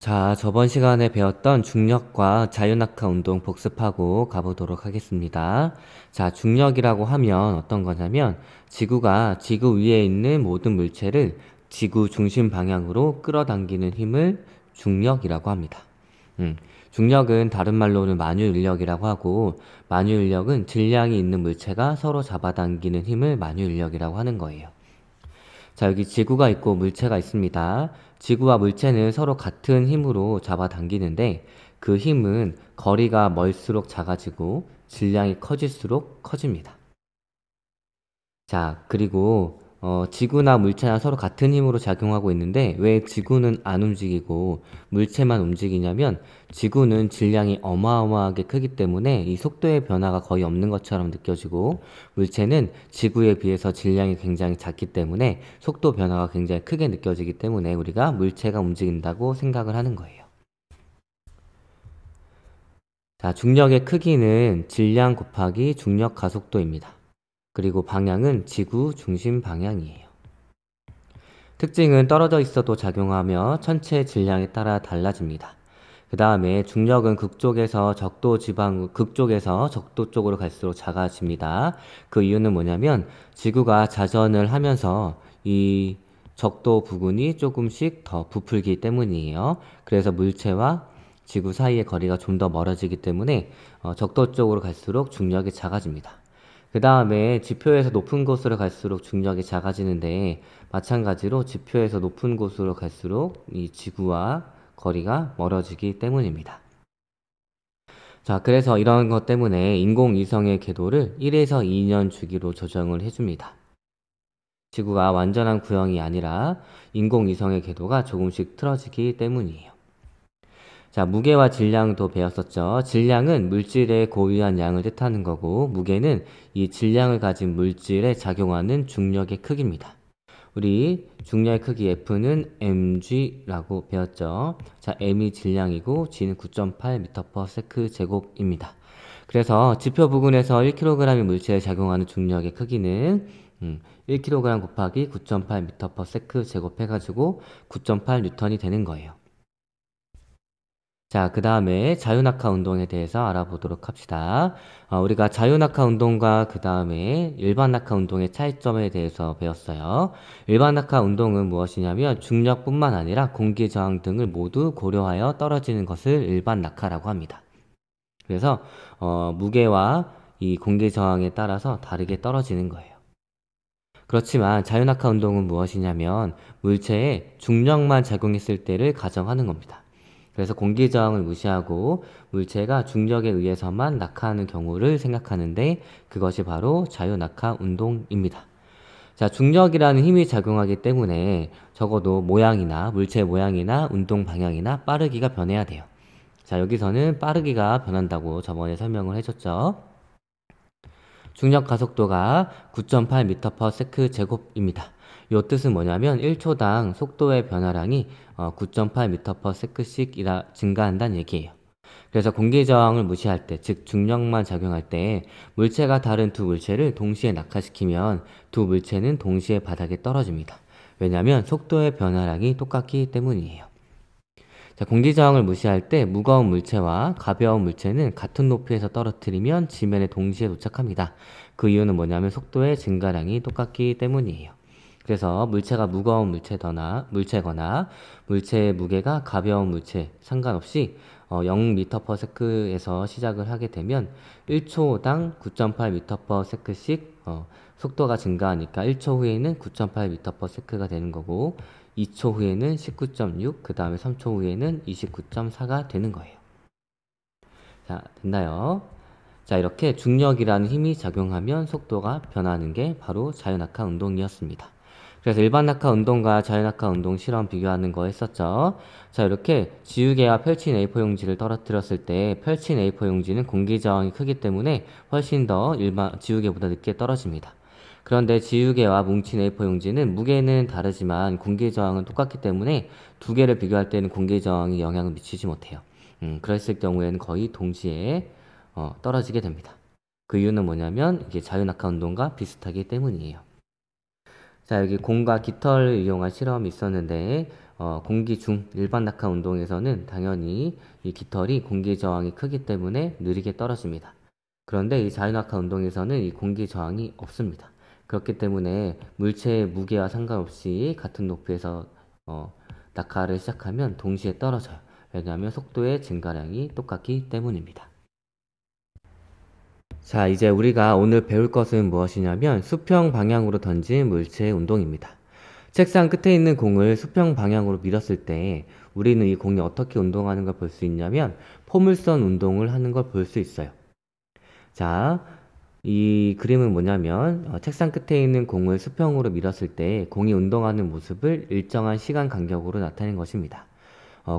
자, 저번 시간에 배웠던 중력과 자유낙하 운동 복습하고 가보도록 하겠습니다. 자, 중력이라고 하면 어떤 거냐면 지구가 지구 위에 있는 모든 물체를 지구 중심 방향으로 끌어당기는 힘을 중력이라고 합니다. 음, 중력은 다른 말로는 만유인력이라고 하고, 만유인력은 질량이 있는 물체가 서로 잡아당기는 힘을 만유인력이라고 하는 거예요. 자, 여기 지구가 있고 물체가 있습니다. 지구와 물체는 서로 같은 힘으로 잡아당기는데 그 힘은 거리가 멀수록 작아지고 질량이 커질수록 커집니다. 자, 그리고 지구나 물체나 서로 같은 힘으로 작용하고 있는데 왜 지구는 안 움직이고 물체만 움직이냐면 지구는 질량이 어마어마하게 크기 때문에 이 속도의 변화가 거의 없는 것처럼 느껴지고 물체는 지구에 비해서 질량이 굉장히 작기 때문에 속도 변화가 굉장히 크게 느껴지기 때문에 우리가 물체가 움직인다고 생각을 하는 거예요. 자, 중력의 크기는 질량 곱하기 중력 가속도입니다. 그리고 방향은 지구 중심 방향이에요. 특징은 떨어져 있어도 작용하며 천체의 질량에 따라 달라집니다. 그 다음에 중력은 극쪽에서 적도 쪽으로 갈수록 작아집니다. 그 이유는 뭐냐면 지구가 자전을 하면서 이 적도 부근이 조금씩 더 부풀기 때문이에요. 그래서 물체와 지구 사이의 거리가 좀 더 멀어지기 때문에 적도 쪽으로 갈수록 중력이 작아집니다. 그 다음에 지표에서 높은 곳으로 갈수록 중력이 작아지는데 마찬가지로 지표에서 높은 곳으로 갈수록 이 지구와 거리가 멀어지기 때문입니다. 자, 그래서 이런 것 때문에 인공위성의 궤도를 1에서 2년 주기로 조정을 해줍니다. 지구가 완전한 구형이 아니라 인공위성의 궤도가 조금씩 틀어지기 때문이에요. 자, 무게와 질량도 배웠었죠. 질량은 물질의 고유한 양을 뜻하는 거고, 무게는 이 질량을 가진 물질에 작용하는 중력의 크기입니다. 우리 중력의 크기 F는 mg라고 배웠죠. 자, m이 질량이고 g는 9.8m/s 제곱입니다. 그래서 지표 부근에서 1kg의 물체에 작용하는 중력의 크기는 1kg 곱하기 9.8m/s 제곱 해가지고 9.8N이 되는 거예요. 자, 그 다음에 자유낙하 운동에 대해서 알아보도록 합시다. 우리가 자유낙하 운동과 그 다음에 일반 낙하 운동의 차이점에 대해서 배웠어요. 일반 낙하 운동은 무엇이냐면 중력뿐만 아니라 공기 저항 등을 모두 고려하여 떨어지는 것을 일반 낙하라고 합니다. 그래서 무게와 이 공기 저항에 따라서 다르게 떨어지는 거예요. 그렇지만 자유낙하 운동은 무엇이냐면 물체에 중력만 작용했을 때를 가정하는 겁니다. 그래서 공기 저항을 무시하고 물체가 중력에 의해서만 낙하하는 경우를 생각하는데 그것이 바로 자유낙하 운동입니다. 자, 중력이라는 힘이 작용하기 때문에 적어도 물체 모양이나 운동 방향이나 빠르기가 변해야 돼요. 자, 여기서는 빠르기가 변한다고 저번에 설명을 해줬죠. 중력 가속도가 9.8m/s 제곱입니다. 이 뜻은 뭐냐면 1초당 속도의 변화량이 9.8m/s씩 증가한다는 얘기예요. 그래서 공기 저항을 무시할 때, 즉 중력만 작용할 때 물체가 다른 두 물체를 동시에 낙하시키면 두 물체는 동시에 바닥에 떨어집니다. 왜냐하면 속도의 변화량이 똑같기 때문이에요. 자, 공기 저항을 무시할 때 무거운 물체와 가벼운 물체는 같은 높이에서 떨어뜨리면 지면에 동시에 도착합니다. 그 이유는 뭐냐면 속도의 증가량이 똑같기 때문이에요. 그래서 물체가 무거운 물체거나 물체의 무게가 가벼운 물체 상관없이 0m/s에서 시작을 하게 되면 1초당 9.8m/s씩 속도가 증가하니까 1초 후에는 9.8m/s가 되는 거고 2초 후에는 19.6, 그 다음에 3초 후에는 29.4가 되는 거예요. 자, 됐나요? 자, 이렇게 중력이라는 힘이 작용하면 속도가 변하는 게 바로 자유낙하 운동이었습니다. 그래서 일반 낙하 운동과 자유낙하 운동 실험 비교하는 거 했었죠. 자, 이렇게 지우개와 펼친 A4 용지를 떨어뜨렸을 때 펼친 A4 용지는 공기 저항이 크기 때문에 훨씬 더 일반 지우개보다 늦게 떨어집니다. 그런데 지우개와 뭉친 A4 용지는 무게는 다르지만 공기 저항은 똑같기 때문에 두 개를 비교할 때는 공기 저항이 영향을 미치지 못해요. 그랬을 경우에는 거의 동시에 떨어지게 됩니다. 그 이유는 뭐냐면 이게 자유낙하 운동과 비슷하기 때문이에요. 자, 여기 공과 깃털을 이용한 실험이 있었는데, 공기 중 일반 낙하 운동에서는 당연히 이 깃털이 공기 저항이 크기 때문에 느리게 떨어집니다. 그런데 이 자유낙하 운동에서는 이 공기 저항이 없습니다. 그렇기 때문에 물체의 무게와 상관없이 같은 높이에서 낙하를 시작하면 동시에 떨어져요. 왜냐하면 속도의 증가량이 똑같기 때문입니다. 자, 이제 우리가 오늘 배울 것은 무엇이냐면 수평 방향으로 던진 물체의 운동입니다. 책상 끝에 있는 공을 수평 방향으로 밀었을 때 우리는 이 공이 어떻게 운동하는 걸 볼 수 있냐면 포물선 운동을 하는 걸 볼 수 있어요. 자, 이 그림은 뭐냐면 책상 끝에 있는 공을 수평으로 밀었을 때 공이 운동하는 모습을 일정한 시간 간격으로 나타낸 것입니다.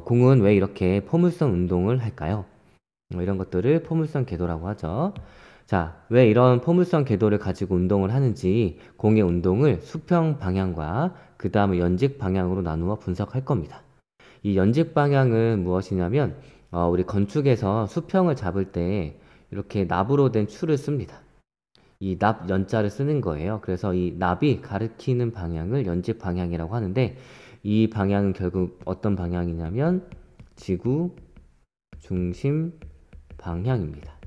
공은 왜 이렇게 포물선 운동을 할까요? 이런 것들을 포물선 궤도라고 하죠. 자, 왜 이런 포물선 궤도를 가지고 운동을 하는지 공의 운동을 수평 방향과 그 다음에 연직 방향으로 나누어 분석할 겁니다. 이 연직 방향은 무엇이냐면 우리 건축에서 수평을 잡을 때 이렇게 납으로 된 추를 씁니다. 이 납 연자를 쓰는 거예요. 그래서 이 납이 가리키는 방향을 연직 방향이라고 하는데 이 방향은 결국 어떤 방향이냐면 지구 중심 방향입니다.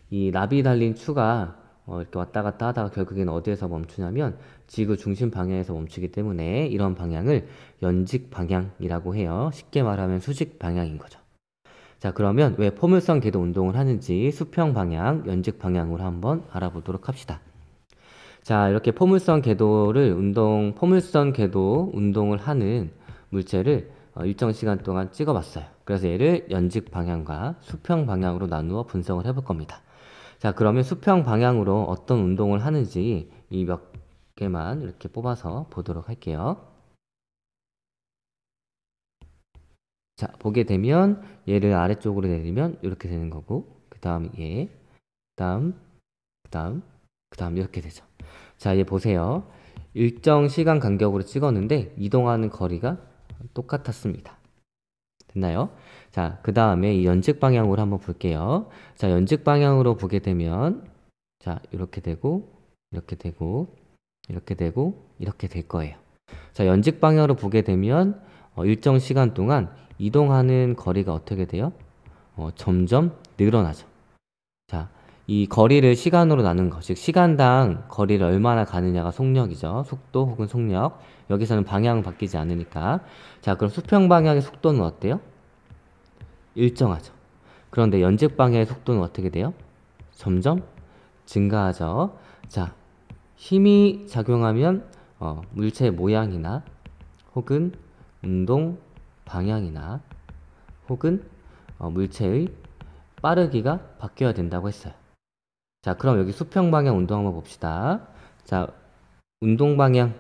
이 납이 달린 추가 이렇게 왔다 갔다 하다가 결국엔 어디에서 멈추냐면 지구 중심 방향에서 멈추기 때문에 이런 방향을 연직 방향이라고 해요. 쉽게 말하면 수직 방향인 거죠. 자, 그러면 왜 포물선 궤도 운동을 하는지 수평 방향, 연직 방향으로 한번 알아보도록 합시다. 자, 이렇게 포물선 궤도 운동을 하는 물체를 일정 시간 동안 찍어봤어요. 그래서 얘를 연직 방향과 수평 방향으로 나누어 분석을 해볼 겁니다. 자, 그러면 수평 방향으로 어떤 운동을 하는지 이 몇 개만 이렇게 뽑아서 보도록 할게요. 자, 보게 되면 얘를 아래쪽으로 내리면 이렇게 되는 거고 그 다음 얘, 그 다음 이렇게 되죠. 자, 얘 보세요. 일정 시간 간격으로 찍었는데 이동하는 거리가 똑같았습니다. 됐나요? 자, 그 다음에 이 연직 방향으로 한번 볼게요. 자, 연직 방향으로 보게 되면 자, 이렇게 되고 이렇게 되고 이렇게 되고 이렇게 될 거예요. 자, 연직 방향으로 보게 되면 일정 시간 동안 이동하는 거리가 어떻게 돼요? 점점 늘어나죠. 자, 이 거리를 시간으로 나눈 것, 즉 시간당 거리를 얼마나 가느냐가 속력이죠. 속도 혹은 속력. 여기서는 방향은 바뀌지 않으니까. 자, 그럼 수평 방향의 속도는 어때요? 일정하죠. 그런데 연직 방향의 속도는 어떻게 돼요? 점점 증가하죠. 자, 힘이 작용하면 물체의 모양이나 혹은 운동 방향이나 혹은 물체의 빠르기가 바뀌어야 된다고 했어요. 자, 그럼 여기 수평 방향 운동 한번 봅시다. 자, 운동 방향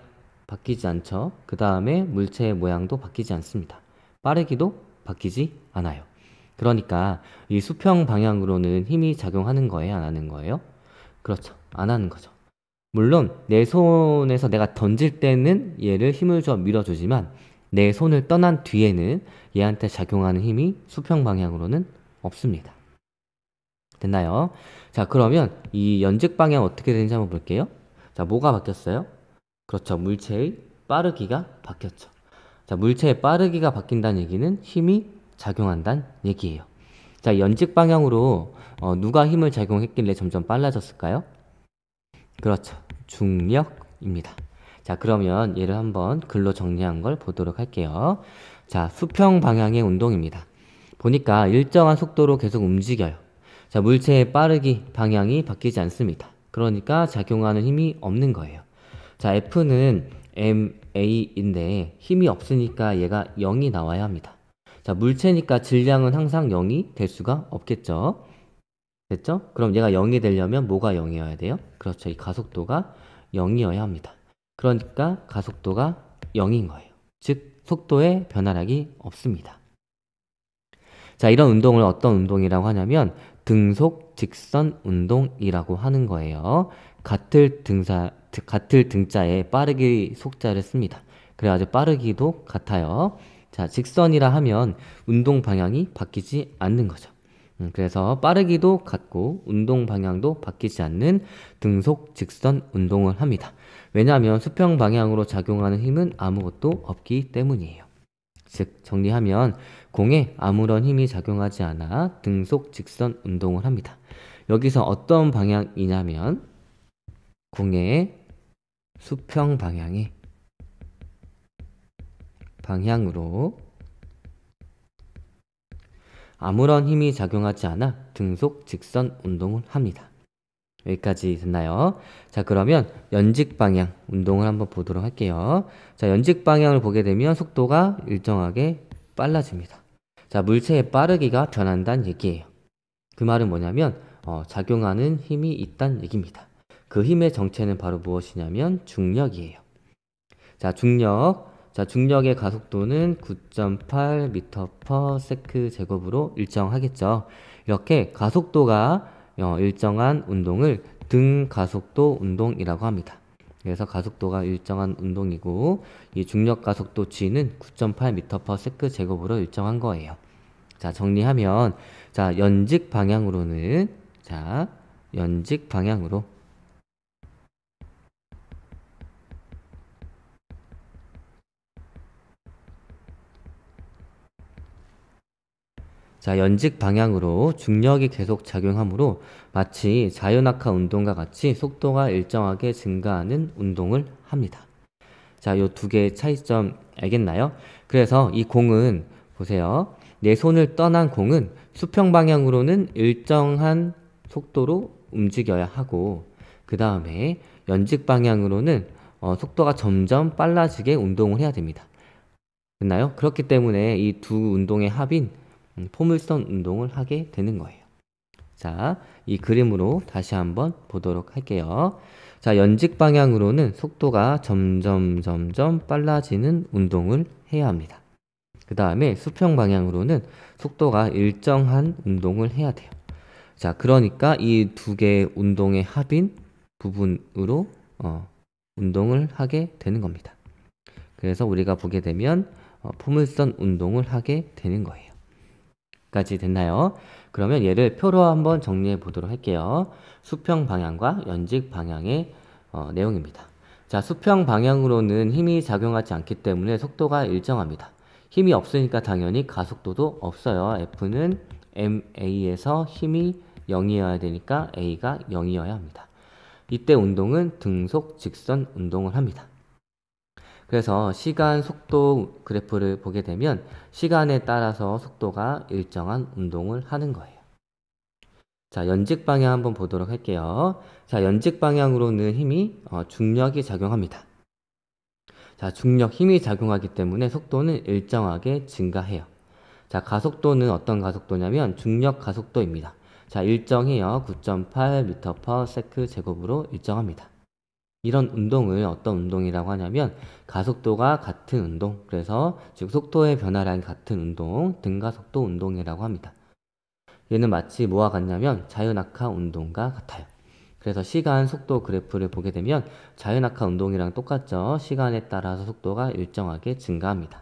바뀌지 않죠. 그 다음에 물체의 모양도 바뀌지 않습니다. 빠르기도 바뀌지 않아요. 그러니까 이 수평 방향으로는 힘이 작용하는 거예요, 안 하는 거예요? 그렇죠. 안 하는 거죠. 물론 내 손에서 내가 던질 때는 얘를 힘을 줘 밀어주지만 내 손을 떠난 뒤에는 얘한테 작용하는 힘이 수평 방향으로는 없습니다. 됐나요? 자, 그러면 이 연직 방향 어떻게 되는지 한번 볼게요. 자, 뭐가 바뀌었어요? 그렇죠. 물체의 빠르기가 바뀌었죠. 자, 물체의 빠르기가 바뀐다는 얘기는 힘이 작용한다는 얘기예요. 자, 연직 방향으로 누가 힘을 작용했길래 점점 빨라졌을까요? 그렇죠. 중력입니다. 자, 그러면 얘를 한번 글로 정리한 걸 보도록 할게요. 자, 수평 방향의 운동입니다. 보니까 일정한 속도로 계속 움직여요. 자, 물체의 빠르기, 방향이 바뀌지 않습니다. 그러니까 작용하는 힘이 없는 거예요. 자, F는 ma인데 힘이 없으니까 얘가 0이 나와야 합니다. 자, 물체니까 질량은 항상 0이 될 수가 없겠죠. 됐죠? 그럼 얘가 0이 되려면 뭐가 0이어야 돼요? 그렇죠. 이 가속도가 0이어야 합니다. 그러니까 가속도가 0인 거예요. 즉 속도의 변화량이 없습니다. 자, 이런 운동을 어떤 운동이라고 하냐면 등속 직선 운동이라고 하는 거예요. 같을 등자에 빠르기 속자를 씁니다. 그래가지고 빠르기도 같아요. 자, 직선이라 하면 운동 방향이 바뀌지 않는 거죠. 그래서 빠르기도 같고 운동 방향도 바뀌지 않는 등속 직선 운동을 합니다. 왜냐하면 수평 방향으로 작용하는 힘은 아무것도 없기 때문이에요. 즉 정리하면 공에 아무런 힘이 작용하지 않아 등속 직선 운동을 합니다. 여기서 어떤 방향이냐면 공의 수평 방향으로 아무런 힘이 작용하지 않아 등속 직선 운동을 합니다. 여기까지 됐나요? 자, 그러면 연직 방향 운동을 한번 보도록 할게요. 자, 연직 방향을 보게 되면 속도가 일정하게 빨라집니다. 자, 물체의 빠르기가 변한다는 얘기예요. 그 말은 뭐냐면 작용하는 힘이 있다는 얘기입니다. 그 힘의 정체는 바로 무엇이냐면 중력이에요. 자, 중력의 가속도는 9.8m/s 제곱으로 일정하겠죠. 이렇게 가속도가 일정한 운동을 등가속도 운동이라고 합니다. 그래서 가속도가 일정한 운동이고 이 중력 가속도 g는 9.8m/s 제곱으로 일정한 거예요. 자, 정리하면 연직 방향으로 연직 방향으로 중력이 계속 작용하므로 마치 자유낙하 운동과 같이 속도가 일정하게 증가하는 운동을 합니다. 자, 요 두 개의 차이점 알겠나요? 그래서 이 공은 보세요. 내 손을 떠난 공은 수평 방향으로는 일정한 속도로 움직여야 하고 그 다음에 연직 방향으로는 속도가 점점 빨라지게 운동을 해야 됩니다. 됐나요? 그렇기 때문에 이 두 운동의 합인 포물선 운동을 하게 되는 거예요. 자, 이 그림으로 다시 한번 보도록 할게요. 자, 연직 방향으로는 속도가 점점 빨라지는 운동을 해야 합니다. 그 다음에 수평 방향으로는 속도가 일정한 운동을 해야 돼요. 자, 그러니까 이 두 개의 운동의 합인 부분으로 운동을 하게 되는 겁니다. 그래서 우리가 보게 되면 포물선 운동을 하게 되는 거예요. 까지 됐나요? 그러면 얘를 표로 한번 정리해 보도록 할게요. 수평 방향과 연직 방향의 내용입니다. 자, 수평 방향으로는 힘이 작용하지 않기 때문에 속도가 일정합니다. 힘이 없으니까 당연히 가속도도 없어요. F는 ma에서 힘이 0이어야 되니까 a가 0이어야 합니다. 이때 운동은 등속 직선 운동을 합니다. 그래서 시간 속도 그래프를 보게 되면 시간에 따라서 속도가 일정한 운동을 하는 거예요. 자, 연직 방향 한번 보도록 할게요. 자, 연직 방향으로는 힘이 중력이 작용합니다. 자, 중력 힘이 작용하기 때문에 속도는 일정하게 증가해요. 자, 가속도는 어떤 가속도냐면 중력 가속도입니다. 자, 일정해요. 9.8m/s 제곱으로 일정합니다. 이런 운동을 어떤 운동이라고 하냐면 가속도가 같은 운동, 그래서 즉 속도의 변화량이 같은 운동, 등가속도 운동이라고 합니다. 얘는 마치 뭐와 같냐면 자유낙하 운동과 같아요. 그래서 시간 속도 그래프를 보게 되면 자유낙하 운동이랑 똑같죠. 시간에 따라서 속도가 일정하게 증가합니다.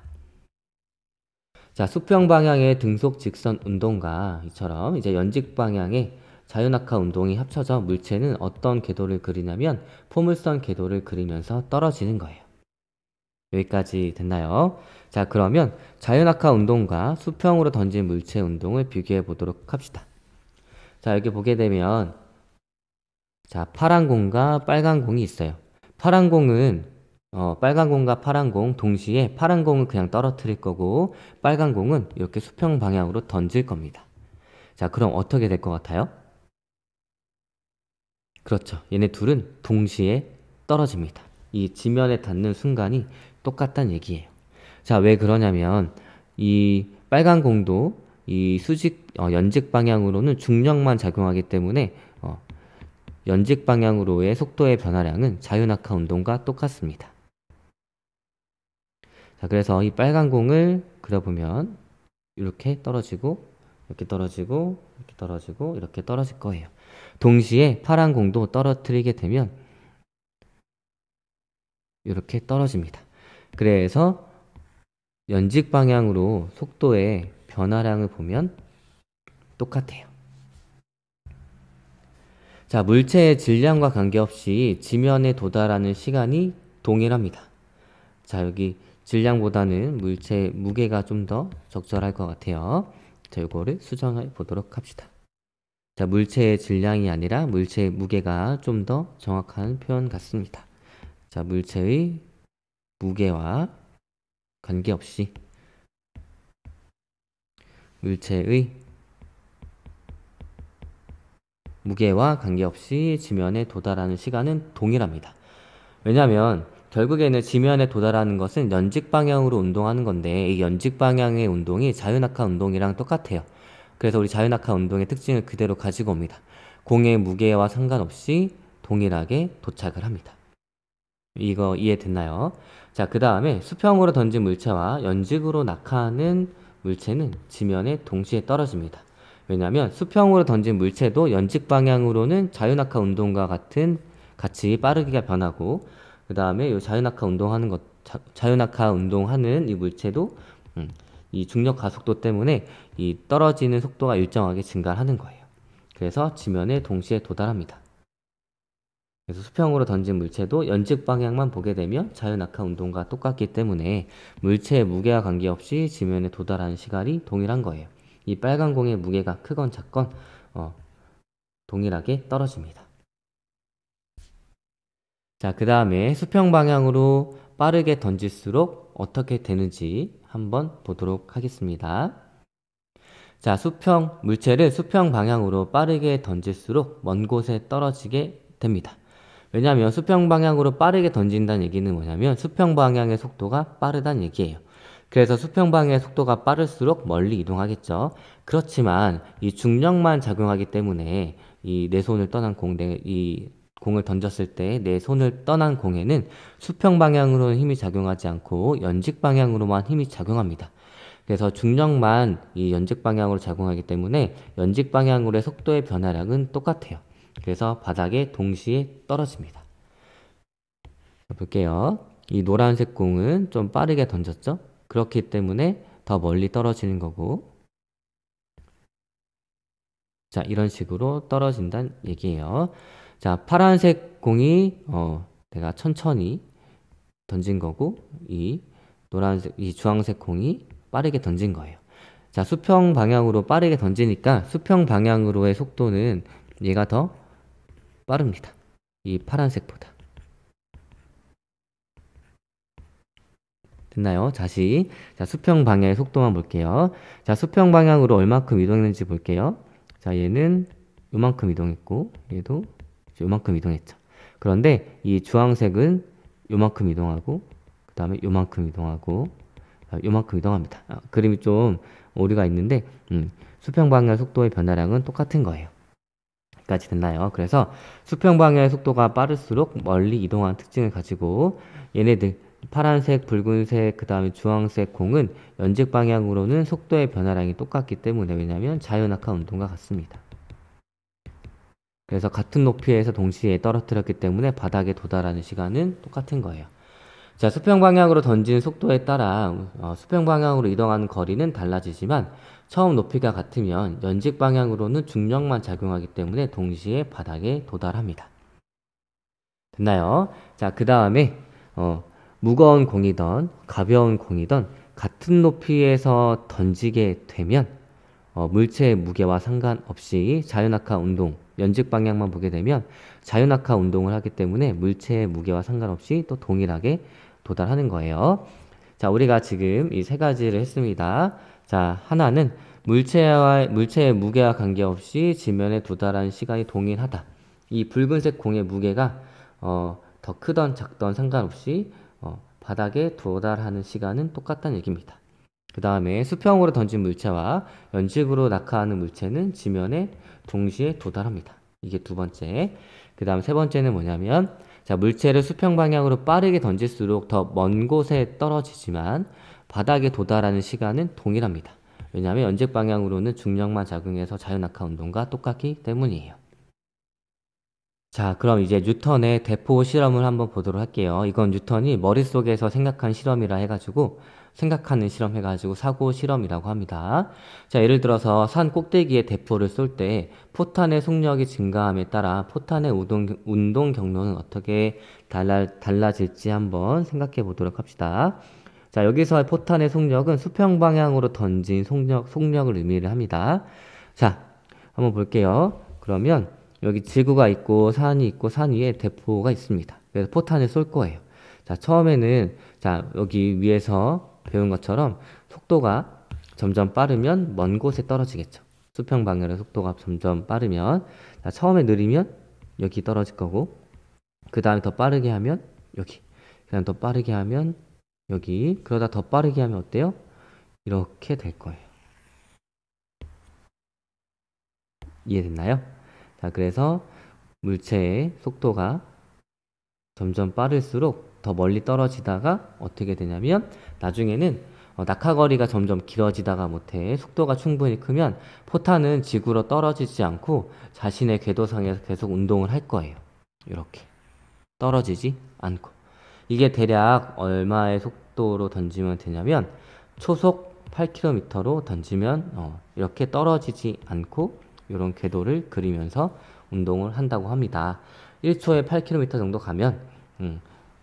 자, 수평 방향의 등속 직선 운동과 이처럼 이제 연직 방향의 자유낙하 운동이 합쳐져 물체는 어떤 궤도를 그리냐면 포물선 궤도를 그리면서 떨어지는 거예요. 여기까지 됐나요? 자, 그러면 자유낙하 운동과 수평으로 던진 물체 운동을 비교해 보도록 합시다. 자, 여기 보게 되면 자, 파란 공과 빨간 공이 있어요. 파란 공은 빨간 공과 파란 공 동시에 파란 공은 그냥 떨어뜨릴 거고 빨간 공은 이렇게 수평 방향으로 던질 겁니다. 자, 그럼 어떻게 될 것 같아요? 그렇죠. 얘네 둘은 동시에 떨어집니다. 이 지면에 닿는 순간이 똑같다는 얘기예요. 자, 왜 그러냐면 이 빨간 공도 이 연직 방향으로는 중력만 작용하기 때문에 연직 방향으로의 속도의 변화량은 자유낙하 운동과 똑같습니다. 자, 그래서 이 빨간 공을 그려보면 이렇게 떨어지고 이렇게 떨어지고 이렇게 떨어지고 이렇게 떨어질 거예요. 동시에 파란 공도 떨어뜨리게 되면 이렇게 떨어집니다. 그래서 연직 방향으로 속도의 변화량을 보면 똑같아요. 자, 물체의 질량과 관계없이 지면에 도달하는 시간이 동일합니다. 자, 여기 질량보다는 물체의 무게가 좀 더 적절할 것 같아요. 자, 이거를 수정해 보도록 합시다. 자, 물체의 질량이 아니라 물체의 무게가 좀 더 정확한 표현 같습니다. 자, 물체의 무게와 관계없이 물체의 무게와 관계없이 지면에 도달하는 시간은 동일합니다. 왜냐하면 결국에는 지면에 도달하는 것은 연직 방향으로 운동하는 건데 이 연직 방향의 운동이 자유낙하 운동이랑 똑같아요. 그래서 우리 자유낙하 운동의 특징을 그대로 가지고 옵니다. 공의 무게와 상관없이 동일하게 도착을 합니다. 이거 이해됐나요? 자, 그 다음에 수평으로 던진 물체와 연직으로 낙하하는 물체는 지면에 동시에 떨어집니다. 왜냐하면 수평으로 던진 물체도 연직 방향으로는 자유낙하 운동과 같이 빠르게 변하고, 그 다음에 이 자유낙하 운동하는 이 물체도 이 중력 가속도 때문에 이 떨어지는 속도가 일정하게 증가하는 거예요. 그래서 지면에 동시에 도달합니다. 그래서 수평으로 던진 물체도 연직 방향만 보게 되면 자유낙하 운동과 똑같기 때문에 물체의 무게와 관계없이 지면에 도달하는 시간이 동일한 거예요. 이 빨간 공의 무게가 크건 작건 동일하게 떨어집니다. 자, 그 다음에 수평 방향으로 빠르게 던질수록 어떻게 되는지 한번 보도록 하겠습니다. 자, 물체를 수평 방향으로 빠르게 던질수록 먼 곳에 떨어지게 됩니다. 왜냐하면 수평 방향으로 빠르게 던진다는 얘기는 뭐냐면 수평 방향의 속도가 빠르다는 얘기예요. 그래서 수평 방향의 속도가 빠를수록 멀리 이동하겠죠. 그렇지만 이 중력만 작용하기 때문에 이 내 손을 떠난 이 공을 던졌을 때 내 손을 떠난 공에는 수평 방향으로는 힘이 작용하지 않고 연직 방향으로만 힘이 작용합니다. 그래서 중력만 이 연직 방향으로 작용하기 때문에 연직 방향으로의 속도의 변화량은 똑같아요. 그래서 바닥에 동시에 떨어집니다. 볼게요. 이 노란색 공은 좀 빠르게 던졌죠? 그렇기 때문에 더 멀리 떨어지는 거고, 자, 이런 식으로 떨어진다는 얘기예요. 자, 파란색 공이 내가 천천히 던진 거고, 이 주황색 공이 빠르게 던진 거예요. 자, 수평 방향으로 빠르게 던지니까 수평 방향으로의 속도는 얘가 더 빠릅니다. 이 파란색보다. 됐나요? 다시. 자, 수평 방향의 속도만 볼게요. 자, 수평 방향으로 얼마큼 이동했는지 볼게요. 자, 얘는 요만큼 이동했고, 얘도 요만큼 이동했죠. 그런데 이 주황색은 요만큼 이동하고, 그 다음에 요만큼 이동하고, 요만큼 이동합니다. 그림이 좀 오류가 있는데, 수평 방향 속도의 변화량은 똑같은 거예요. 여기까지 됐나요? 그래서 수평 방향의 속도가 빠를수록 멀리 이동하는 특징을 가지고 얘네들 파란색, 붉은색, 그 다음에 주황색 공은 연직 방향으로는 속도의 변화량이 똑같기 때문에 왜냐하면 자유낙하 운동과 같습니다. 그래서 같은 높이에서 동시에 떨어뜨렸기 때문에 바닥에 도달하는 시간은 똑같은 거예요. 자, 수평 방향으로 던지는 속도에 따라 수평 방향으로 이동하는 거리는 달라지지만 처음 높이가 같으면 연직 방향으로는 중력만 작용하기 때문에 동시에 바닥에 도달합니다. 됐나요? 자, 그 다음에 무거운 공이든 가벼운 공이든 같은 높이에서 던지게 되면 물체의 무게와 상관없이 자유낙하 운동, 연직 방향만 보게 되면 자유낙하 운동을 하기 때문에 물체의 무게와 상관없이 또 동일하게 도달하는 거예요. 자, 우리가 지금 이 세 가지를 했습니다. 자, 하나는 물체의 무게와 관계없이 지면에 도달하는 시간이 동일하다. 이 붉은색 공의 무게가 더 크던 작던 상관없이 바닥에 도달하는 시간은 똑같다는 얘기입니다. 그 다음에 수평으로 던진 물체와 연직으로 낙하하는 물체는 지면에 동시에 도달합니다. 이게 두 번째. 그 다음 세 번째는 뭐냐면 자, 물체를 수평 방향으로 빠르게 던질수록 더 먼 곳에 떨어지지만 바닥에 도달하는 시간은 동일합니다. 왜냐하면 연직 방향으로는 중력만 작용해서 자유낙하 운동과 똑같기 때문이에요. 자, 그럼 이제 뉴턴의 대포 실험을 한번 보도록 할게요. 이건 뉴턴이 머릿속에서 생각한 실험이라 해가지고 생각하는 실험 해가지고 사고 실험이라고 합니다. 자, 예를 들어서 산 꼭대기에 대포를 쏠 때 포탄의 속력이 증가함에 따라 포탄의 운동 경로는 어떻게 달라질지 한번 생각해 보도록 합시다. 자, 여기서의 포탄의 속력은 수평 방향으로 던진 속력을 의미를 합니다. 자, 한번 볼게요. 그러면 여기 지구가 있고 산 위에 대포가 있습니다. 그래서 포탄을 쏠 거예요. 자, 처음에는 자, 여기 위에서 배운 것처럼 속도가 점점 빠르면 먼 곳에 떨어지겠죠. 수평 방향의 속도가 점점 빠르면 자, 처음에 느리면 여기 떨어질 거고 그 다음에 더 빠르게 하면 여기 그 다음 더 빠르게 하면 여기 그러다 더 빠르게 하면 어때요? 이렇게 될 거예요. 이해됐나요? 자, 그래서 물체의 속도가 점점 빠를수록 더 멀리 떨어지다가 어떻게 되냐면 나중에는 낙하거리가 점점 길어지다가 못해 속도가 충분히 크면 포탄은 지구로 떨어지지 않고 자신의 궤도상에서 계속 운동을 할 거예요. 이렇게 떨어지지 않고 이게 대략 얼마의 속도로 던지면 되냐면 초속 8km로 던지면 이렇게 떨어지지 않고 이런 궤도를 그리면서 운동을 한다고 합니다. 1초에 8km 정도 가면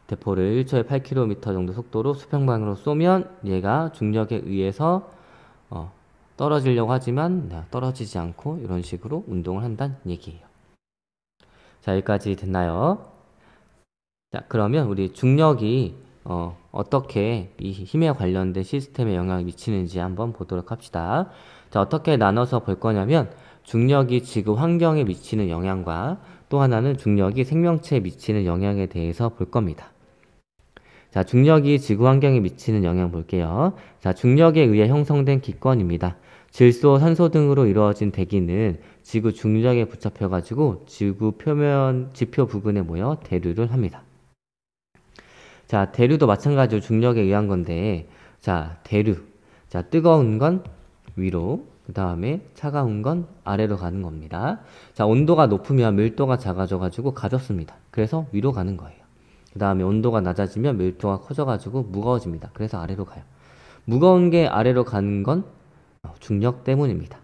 대포를 1초에 8km 정도 속도로 수평방향으로 쏘면 얘가 중력에 의해서 떨어지려고 하지만 떨어지지 않고 이런 식으로 운동을 한다는 얘기예요. 자, 여기까지 됐나요? 자, 그러면 우리 중력이 어떻게 이 힘에 관련된 시스템에 영향을 미치는지 한번 보도록 합시다. 자, 어떻게 나눠서 볼 거냐면 중력이 지구 환경에 미치는 영향과 또 하나는 중력이 생명체에 미치는 영향에 대해서 볼 겁니다. 자, 중력이 지구 환경에 미치는 영향 볼게요. 자, 중력에 의해 형성된 기권입니다. 질소, 산소 등으로 이루어진 대기는 지구 중력에 붙잡혀가지고 지구 표면 지표 부근에 모여 대류를 합니다. 자, 대류도 마찬가지로 중력에 의한 건데, 자, 대류. 자, 뜨거운 건 위로, 그 다음에 차가운 건 아래로 가는 겁니다. 자, 온도가 높으면 밀도가 작아져가지고 가볍습니다. 그래서 위로 가는 거예요. 그 다음에 온도가 낮아지면 밀도가 커져가지고 무거워집니다. 그래서 아래로 가요. 무거운 게 아래로 가는 건 중력 때문입니다.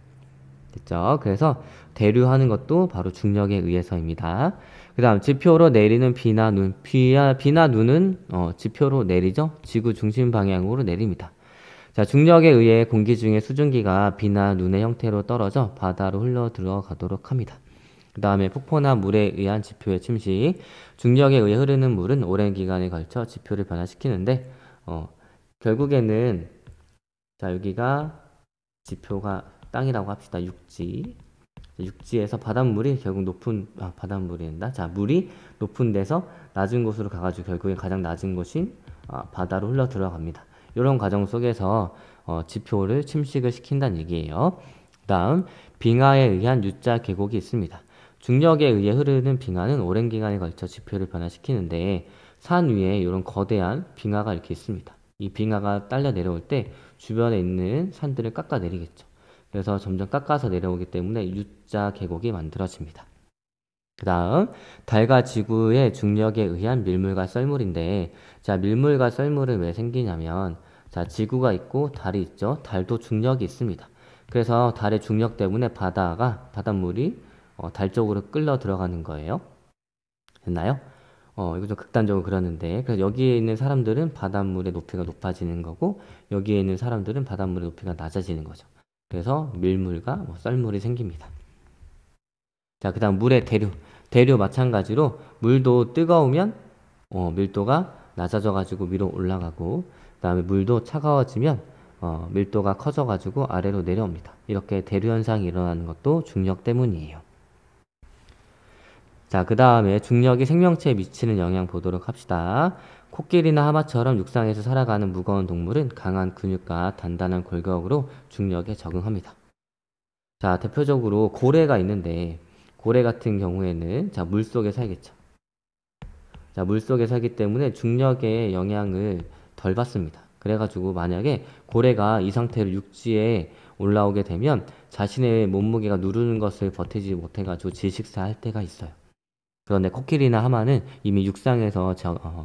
됐죠? 그래서 대류하는 것도 바로 중력에 의해서입니다. 그 다음 지표로 내리는 비나 눈. 비나 눈은 지표로 내리죠. 지구 중심 방향으로 내립니다. 자, 중력에 의해 공기 중에 수증기가 비나 눈의 형태로 떨어져 바다로 흘러 들어가도록 합니다. 그 다음에 폭포나 물에 의한 지표의 침식. 중력에 의해 흐르는 물은 오랜 기간에 걸쳐 지표를 변화시키는데 결국에는 자, 여기가 지표가 땅이라고 합시다. 육지에서 바닷물이 결국 바닷물이란다. 자, 물이 높은 데서 낮은 곳으로 가가지고 결국엔 가장 낮은 곳인 바다로 흘러 들어갑니다. 이런 과정 속에서 지표를 침식을 시킨다는 얘기예요. 그 다음 빙하에 의한 U자 계곡이 있습니다. 중력에 의해 흐르는 빙하는 오랜 기간에 걸쳐 지표를 변화시키는데 산 위에 이런 거대한 빙하가 이렇게 있습니다. 이 빙하가 딸려 내려올 때 주변에 있는 산들을 깎아 내리겠죠. 그래서 점점 깎아서 내려오기 때문에 U자 계곡이 만들어집니다. 그 다음 달과 지구의 중력에 의한 밀물과 썰물인데 자, 밀물과 썰물은 왜 생기냐면 자, 지구가 있고 달이 있죠. 달도 중력이 있습니다. 그래서 달의 중력 때문에 바닷물이 달 쪽으로 끌려 들어가는 거예요. 됐나요? 이거 좀 극단적으로 그렸는데 그래서 여기에 있는 사람들은 바닷물의 높이가 높아지는 거고 여기에 있는 사람들은 바닷물의 높이가 낮아지는 거죠. 그래서 밀물과 썰물이 생깁니다. 자, 그 다음 물의 대류 마찬가지로 물도 뜨거우면 밀도가 낮아져 가지고 위로 올라가고 그 다음에 물도 차가워지면 밀도가 커져 가지고 아래로 내려옵니다. 이렇게 대류 현상이 일어나는 것도 중력 때문이에요. 자, 그 다음에 중력이 생명체에 미치는 영향 보도록 합시다. 코끼리나 하마처럼 육상에서 살아가는 무거운 동물은 강한 근육과 단단한 골격으로 중력에 적응합니다. 자, 대표적으로 고래가 있는데 고래 같은 경우에는 자, 물속에 살겠죠. 자, 물속에 살기 때문에 중력의 영향을 덜 받습니다. 그래가지고 만약에 고래가 이 상태로 육지에 올라오게 되면 자신의 몸무게가 누르는 것을 버티지 못해가지고 질식사할 때가 있어요. 그런데 코끼리나 하마는 이미 육상에서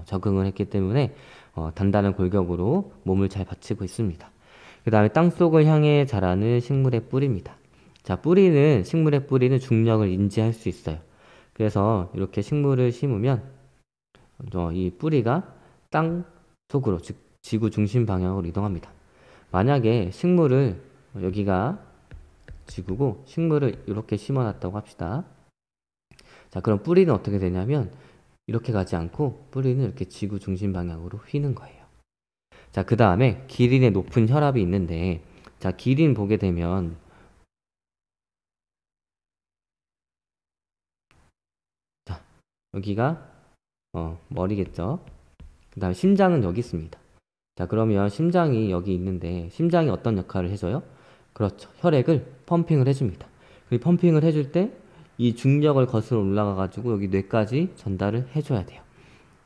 적응을 했기 때문에 단단한 골격으로 몸을 잘 받치고 있습니다. 그 다음에 땅속을 향해 자라는 식물의 뿌리입니다. 자, 식물의 뿌리는 중력을 인지할 수 있어요. 그래서 이렇게 식물을 심으면 이 뿌리가 땅 속으로, 즉 지구 중심 방향으로 이동합니다. 만약에 여기가 지구고 식물을 이렇게 심어놨다고 합시다. 자, 그럼 뿌리는 어떻게 되냐면 이렇게 가지 않고 뿌리는 이렇게 지구 중심 방향으로 휘는 거예요. 자, 그 다음에 기린의 높은 혈압이 있는데, 자, 기린 보게 되면 자, 여기가 머리겠죠. 그 다음에 심장은 여기 있습니다. 자, 그러면 심장이 여기 있는데 심장이 어떤 역할을 해줘요? 그렇죠. 혈액을 펌핑을 해줍니다. 그 펌핑을 해줄 때 이 중력을 거슬러 올라가 가지고 여기 뇌까지 전달을 해줘야 돼요.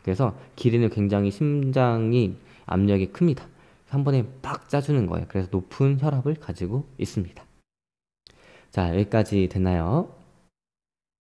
그래서 기린은 굉장히 심장이 압력이 큽니다. 한 번에 팍 짜주는 거예요. 그래서 높은 혈압을 가지고 있습니다. 자, 여기까지 됐나요?